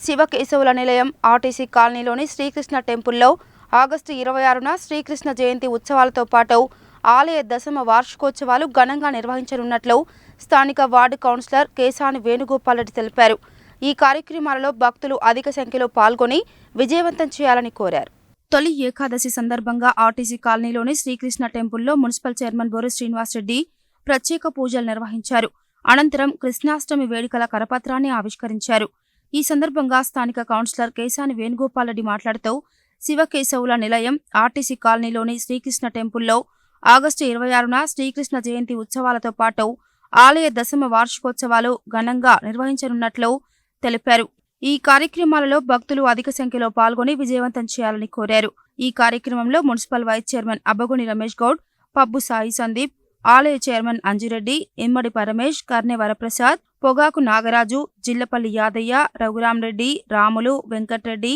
శివకేశవుల నిలయం ఆర్టీసీ కాలనీలోని శ్రీకృష్ణ టెంపుల్లో ఆగస్టు 26న శ్రీకృష్ణ జయంతి ఉత్సవాలతో పాటు ఆలయ దశమ వార్షికోత్సవాలు ఘనంగా నిర్వహించనున్నట్లు స్థానిక వార్డు కౌన్సిలర్ కేశాని వేణుగోపాల్ రెడ్డి తెలిపారు. ఈ కార్యక్రమాలలో భక్తులు అధిక సంఖ్యలో పాల్గొని విజయవంతం చేయాలని కోరారు. తొలి ఏకాదశి సందర్భంగా ఆర్టీసీ కాలనీలోని శ్రీకృష్ణ టెంపుల్లో మున్సిపల్ చైర్మన్ బోరి శ్రీనివాసరెడ్డి ప్రత్యేక పూజలు నిర్వహించారు. అనంతరం కృష్ణాష్టమి వేడుకల కరపత్రాన్ని ఆవిష్కరించారు. ఈ సందర్భంగా స్థానిక కౌన్సిలర్ కేశాని వేణుగోపాల్ రెడ్డి మాట్లాడుతూ శివకేశవుల నిలయం ఆర్టీసీ కాలనీలోని శ్రీకృష్ణ టెంపుల్లో ఆగస్టు 26న శ్రీకృష్ణ జయంతి ఉత్సవాలతో పాటు ఆలయ దశమ వార్షికోత్సవాలు ఘనంగా నిర్వహించనున్నట్లు తెలిపారు. ఈ కార్యక్రమాలలో భక్తులు అధిక సంఖ్యలో పాల్గొని విజయవంతం చేయాలని కోరారు. ఈ కార్యక్రమంలో municipal vice chairman Abbagoni Ramesh Goud, Pabbu Sai Sandeep, ఆలయ చైర్మన్ అంజిరెడ్డి, ఇమ్మడి పరమేష్, కర్నె వరప్రసాద్, పొగాకు నాగరాజు, జిల్లపల్లి యాదయ్య, రఘురామరెడ్డి, రాములు, వెంకట్రెడ్డి,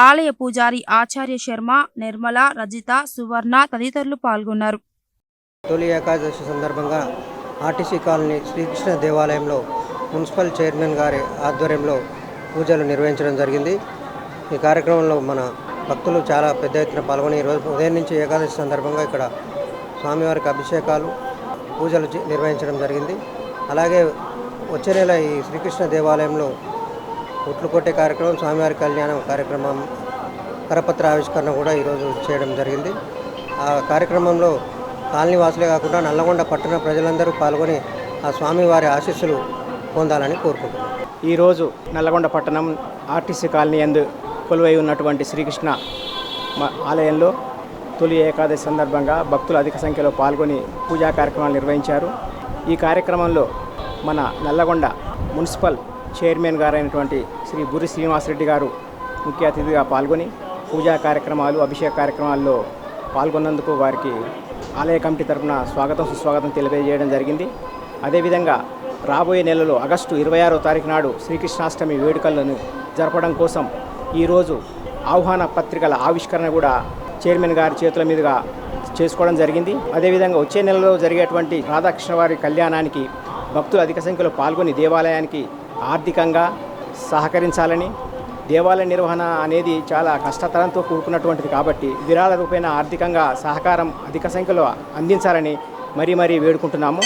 ఆలయ పూజారి ఆచార్య శర్మ, నిర్మల, రజిత, సువర్ణ తదితరులు పాల్గొన్నారు. తొలి ఏకాదశి సందర్భంగా ఆర్టీసీ కాలనీ శ్రీకృష్ణ దేవాలయంలో మున్సిపల్ చైర్మన్ గారి ఆధ్వర్యంలో పూజలు నిర్వహించడం జరిగింది. ఈ కార్యక్రమంలో మన భక్తులు చాలా పెద్ద ఎత్తున పాల్గొని ఈరోజు ఉదయం నుంచి ఏకాదశి సందర్భంగా ఇక్కడ స్వామివారికి అభిషేకాలు పూజలు నిర్వహించడం జరిగింది. అలాగే వచ్చే నెల ఈ శ్రీకృష్ణ దేవాలయంలో ఉట్లు కొట్టే కార్యక్రమం, స్వామివారి కళ్యాణం కార్యక్రమం, కరపత్ర ఆవిష్కరణ కూడా ఈరోజు చేయడం జరిగింది. ఆ కార్యక్రమంలో కాలనీ వాసులే కాకుండా నల్లగొండ పట్టణ ప్రజలందరూ పాల్గొని ఆ స్వామివారి ఆశీస్సులు పొందాలని కోరుకుంటున్నాను. ఈరోజు నల్లగొండ పట్టణం ఆర్టీసీ కాలనీ యందు కొలువై ఉన్నటువంటి శ్రీకృష్ణ ఆలయంలో తొలి ఏకాదశి సందర్భంగా భక్తులు అధిక సంఖ్యలో పాల్గొని పూజా కార్యక్రమాలు నిర్వహించారు. ఈ కార్యక్రమంలో మన నల్లగొండ మున్సిపల్ చైర్మన్ గారైనటువంటి శ్రీ బుర్రి శ్రీనివాసరెడ్డి గారు ముఖ్య అతిథిగా పాల్గొని పూజా కార్యక్రమాలు, అభిషేక కార్యక్రమాల్లో పాల్గొన్నందుకు వారికి ఆలయ కమిటీ తరఫున స్వాగతం సుస్వాగతం తెలియజేయడం జరిగింది. అదేవిధంగా రాబోయే నెలలో ఆగస్టు 26వ తారీఖు నాడు శ్రీకృష్ణాష్టమి వేడుకలను జరపడం కోసం ఈరోజు ఆహ్వాన పత్రికల ఆవిష్కరణ కూడా చైర్మన్ గారి చేతుల మీదుగా చేసుకోవడం జరిగింది. అదేవిధంగా వచ్చే నెలలో జరిగేటువంటి రాధాకృష్ణ వారి కళ్యాణానికి భక్తులు అధిక సంఖ్యలో పాల్గొని దేవాలయానికి ఆర్థికంగా సహకరించాలని, దేవాలయ నిర్వహణ అనేది చాలా కష్టతరంతో కూడుకున్నటువంటిది కాబట్టి విరాళ రూపేణ ఆర్థికంగా సహకారం అధిక సంఖ్యలో అందించాలని మరీ వేడుకుంటున్నాము.